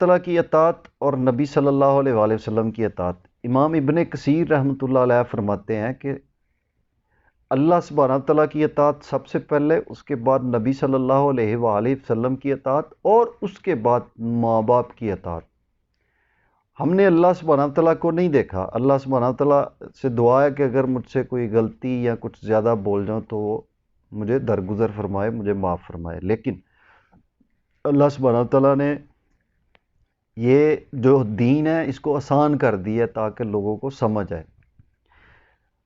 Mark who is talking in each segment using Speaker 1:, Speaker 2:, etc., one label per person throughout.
Speaker 1: تعالیٰ کی اطاعت اور نبی صلی اللہ علیہ وآلہ وسلم کی اطاعت۔ امام ابن کثیر رحمۃ اللہ علیہ فرماتے ہیں کہ اللہ سبحانہ تعالیٰ کی اطاعت سب سے پہلے، اس کے بعد نبی صلی اللہ علیہ وآلہ وسلم کی اطاعت، اور اس کے بعد ماں باپ کی اطاعت۔ ہم نے اللہ سبحانہ تعالیٰ کو نہیں دیکھا۔ اللہ سبحانہ تعالیٰ سے دعا ہے کہ اگر مجھ سے کوئی غلطی یا کچھ زیادہ بول جاؤں تو وہ مجھے درگزر فرمائے، مجھے معاف فرمائے، لیکن اللہ سبحانہ تعالیٰ نے یہ جو دین ہے اس کو آسان کر دیا تاکہ لوگوں کو سمجھ آئے۔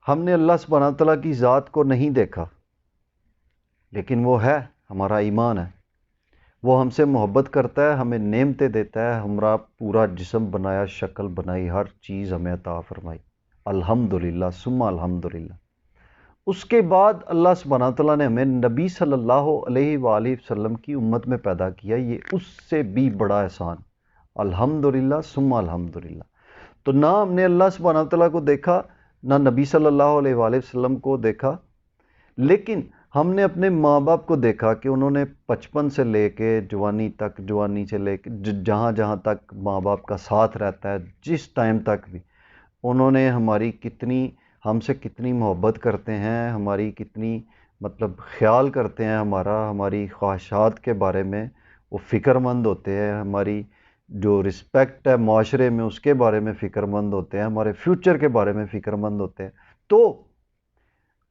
Speaker 1: ہم نے اللہ سبحانہ تعالیٰ کی ذات کو نہیں دیکھا، لیکن وہ ہے، ہمارا ایمان ہے، وہ ہم سے محبت کرتا ہے، ہمیں نعمتیں دیتا ہے، ہمارا پورا جسم بنایا، شکل بنائی، ہر چیز ہمیں عطا فرمائی، الحمدللہ ثم الحمدللہ۔ اس کے بعد اللہ سبحانہ تعالیٰ نے ہمیں نبی صلی اللہ علیہ وآلہ وسلم کی امت میں پیدا کیا، یہ اس سے بھی بڑا احسان، الحمدللہ ثم الحمدللہ۔ تو نہ ہم نے اللہ سبحانہ تعالیٰ کو دیکھا، نہ نبی صلی اللہ علیہ وآلہ وسلم کو دیکھا، لیکن ہم نے اپنے ماں باپ کو دیکھا کہ انہوں نے بچپن سے لے کے جوانی تک، جوانی سے لے کے جہاں جہاں تک ماں باپ کا ساتھ رہتا ہے، جس ٹائم تک بھی انہوں نے ہم سے کتنی محبت کرتے ہیں، ہماری کتنی خیال کرتے ہیں، ہماری خواہشات کے بارے میں وہ فکر مند ہوتے ہیں، ہماری جو رسپیکٹ ہے معاشرے میں اس کے بارے میں فکر مند ہوتے ہیں، ہمارے فیوچر کے بارے میں فکر مند ہوتے ہیں۔ تو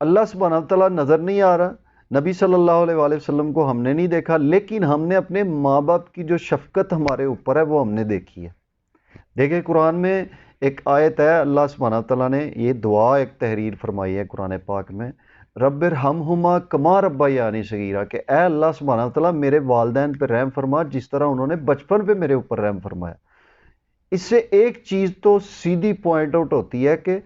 Speaker 1: اللہ سبحانہ تعالیٰ نظر نہیں آ رہا، نبی صلی اللہ علیہ وآلہ وسلم کو ہم نے نہیں دیکھا، لیکن ہم نے اپنے ماں باپ کی جو شفقت ہمارے اوپر ہے وہ ہم نے دیکھی ہے۔ دیکھیں قرآن میں ایک آیت ہے، اللہ سبحانہ تعالیٰ نے یہ دعا ایک تحریر فرمائی ہے قرآن پاک میں، رب ارحمہما کما ربیانی صغیرا، کہ اے اللہ سبحانہ تعالیٰ میرے والدین پہ رحم فرما جس طرح انہوں نے بچپن پہ میرے اوپر رحم فرمایا۔ اس سے ایک چیز تو سیدھی پوائنٹ آؤٹ ہوتی ہے کہ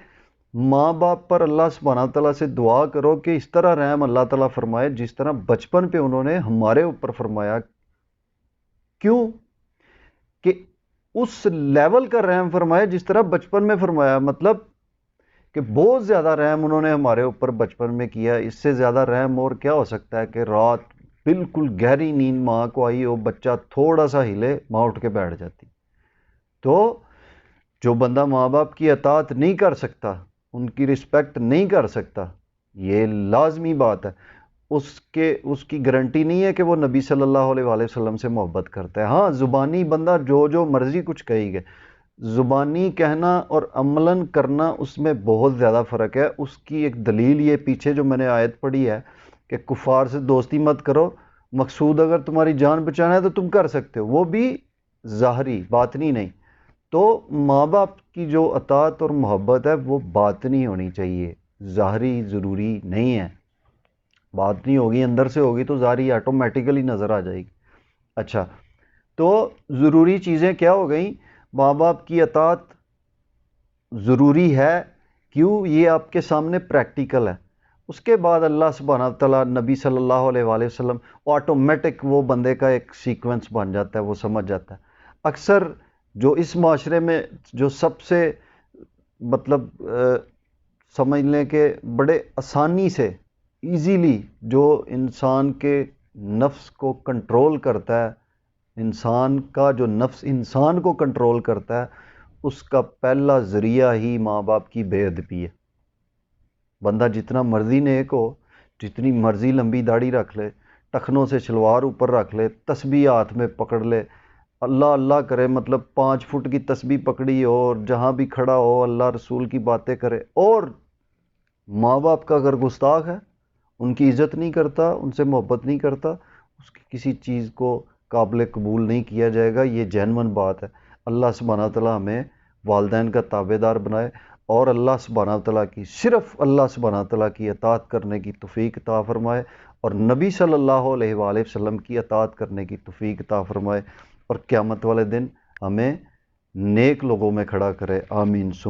Speaker 1: ماں باپ پر اللہ سبحانہ تعالیٰ سے دعا کرو کہ اس طرح رحم اللہ تعالیٰ فرمائے جس طرح بچپن پہ انہوں نے ہمارے اوپر فرمایا۔ کیوں؟ کہ اس لیول کا رحم فرمائے جس طرح بچپن میں فرمایا، مطلب کہ بہت زیادہ رحم انہوں نے ہمارے اوپر بچپن میں کیا۔ اس سے زیادہ رحم اور کیا ہو سکتا ہے کہ رات بالکل گہری نیند ماں کو آئی ہو، بچہ تھوڑا سا ہلے، ماں اٹھ کے بیٹھ جاتی۔ تو جو بندہ ماں باپ کی اطاعت نہیں کر سکتا، ان کی رسپیکٹ نہیں کر سکتا، یہ لازمی بات ہے، اس کی گارنٹی نہیں ہے کہ وہ نبی صلی اللہ علیہ وآلہ وسلم سے محبت کرتا ہے۔ ہاں زبانی بندہ جو مرضی کچھ کہی گئے، زبانی کہنا اور عملاً کرنا اس میں بہت زیادہ فرق ہے۔ اس کی ایک دلیل یہ پیچھے جو میں نے آیت پڑھی ہے کہ کفار سے دوستی مت کرو، مقصود اگر تمہاری جان بچانا ہے تو تم کر سکتے ہو، وہ بھی ظاہری، باطنی نہیں۔ تو ماں باپ کی جو اطاعت اور محبت ہے وہ باطنی ہونی چاہیے، ظاہری ضروری نہیں ہے۔ باطنی ہوگی، اندر سے ہوگی تو ظاہری آٹومیٹیکلی نظر آ جائے گی۔ اچھا، تو ضروری چیزیں کیا ہو گئیں؟ ماں باپ کی اطاعت ضروری ہے، کیوں؟ یہ آپ کے سامنے پریکٹیکل ہے۔ اس کے بعد اللہ سبحانہ تعالیٰ، نبی صلی اللہ علیہ وآلہ وسلم، آٹومیٹک وہ بندے کا ایک سیکوینس بن جاتا ہے، وہ سمجھ جاتا ہے۔ اکثر جو اس معاشرے میں جو سب سے سمجھ لیں کہ بڑے آسانی سے ایزیلی جو انسان کے نفس کو کنٹرول کرتا ہے، انسان کا جو نفس انسان کو کنٹرول کرتا ہے، اس کا پہلا ذریعہ ہی ماں باپ کی بے ادبی ہے۔ بندہ جتنا مرضی نیک ہو، جتنی مرضی لمبی داڑھی رکھ لے، ٹخنوں سے شلوار اوپر رکھ لے، تسبیح ہاتھ میں پکڑ لے، اللہ اللہ کرے، 5 فٹ کی تسبیح پکڑی ہو اور جہاں بھی کھڑا ہو اللہ رسول کی باتیں کرے، اور ماں باپ کا اگر گستاخ ہے، ان کی عزت نہیں کرتا، ان سے محبت نہیں کرتا، اس کی کسی چیز کو قابل قبول نہیں کیا جائے گا۔ یہ جینون بات ہے۔ اللہ سبحانہ تعالیٰ ہمیں والدین کا تابع دار بنائے اور اللہ سبحانہ تعالیٰ کی، صرف اللہ سبحانہ تعالیٰ کی اطاعت کرنے کی توفیق عطا فرمائے، اور نبی صلی اللہ علیہ وآلہ وسلم کی اطاعت کرنے کی توفیق عطا فرمائے، اور قیامت والے دن ہمیں نیک لوگوں میں کھڑا کرے، آمین۔